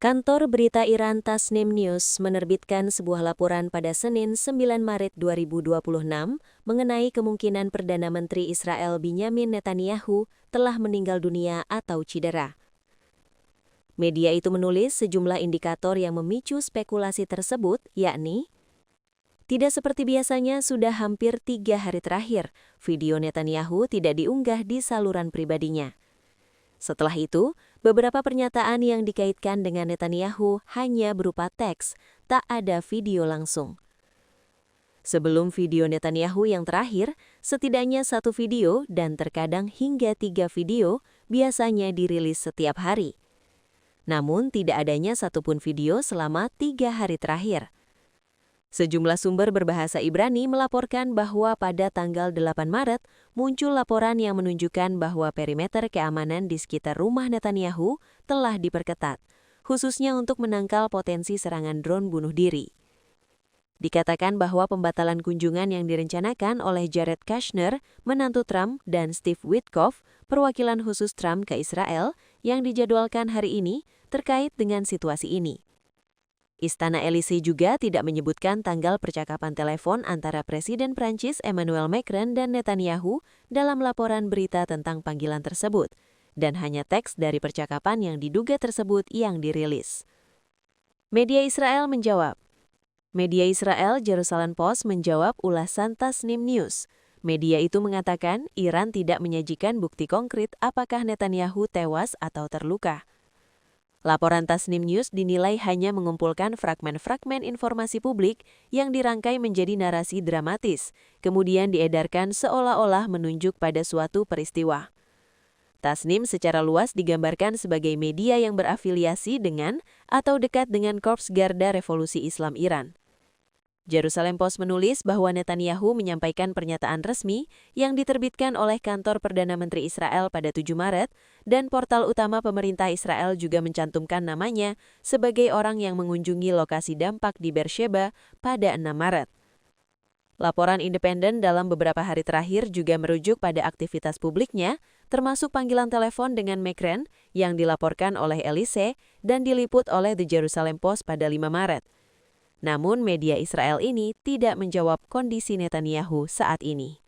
Kantor berita Iran Tasnim News menerbitkan sebuah laporan pada Senin 9 Maret 2026 mengenai kemungkinan Perdana Menteri Israel Benjamin Netanyahu telah meninggal dunia atau cedera. Media itu menulis sejumlah indikator yang memicu spekulasi tersebut, yakni tidak seperti biasanya sudah hampir 3 hari terakhir, video Netanyahu tidak diunggah di saluran pribadinya. Setelah itu, beberapa pernyataan yang dikaitkan dengan Netanyahu hanya berupa teks, tak ada video langsung. Sebelum video Netanyahu yang terakhir, setidaknya 1 video dan terkadang hingga 3 video biasanya dirilis setiap hari. Namun tidak adanya satupun video selama 3 hari terakhir. Sejumlah sumber berbahasa Ibrani melaporkan bahwa pada tanggal 8 Maret muncul laporan yang menunjukkan bahwa perimeter keamanan di sekitar rumah Netanyahu telah diperketat, khususnya untuk menangkal potensi serangan drone bunuh diri. Dikatakan bahwa pembatalan kunjungan yang direncanakan oleh Jared Kushner, menantu Trump, dan Steve Witkoff, perwakilan khusus Trump ke Israel, yang dijadwalkan hari ini terkait dengan situasi ini. Istana Elysee juga tidak menyebutkan tanggal percakapan telepon antara Presiden Prancis Emmanuel Macron dan Netanyahu dalam laporan berita tentang panggilan tersebut, dan hanya teks dari percakapan yang diduga tersebut yang dirilis. Media Israel menjawab. Media Israel Jerusalem Post menjawab ulasan Tasnim News. Media itu mengatakan Iran tidak menyajikan bukti konkret apakah Netanyahu tewas atau terluka. Laporan Tasnim News dinilai hanya mengumpulkan fragmen-fragmen informasi publik yang dirangkai menjadi narasi dramatis, kemudian diedarkan seolah-olah menunjuk pada suatu peristiwa. Tasnim secara luas digambarkan sebagai media yang berafiliasi dengan atau dekat dengan Korps Garda Revolusi Islam Iran. Jerusalem Post menulis bahwa Netanyahu menyampaikan pernyataan resmi yang diterbitkan oleh kantor Perdana Menteri Israel pada 7 Maret dan portal utama pemerintah Israel juga mencantumkan namanya sebagai orang yang mengunjungi lokasi dampak di Beersheba pada 6 Maret. Laporan independen dalam beberapa hari terakhir juga merujuk pada aktivitas publiknya, termasuk panggilan telepon dengan Macron yang dilaporkan oleh Elysee dan diliput oleh The Jerusalem Post pada 5 Maret. Namun media Israel ini tidak menjawab kondisi Netanyahu saat ini.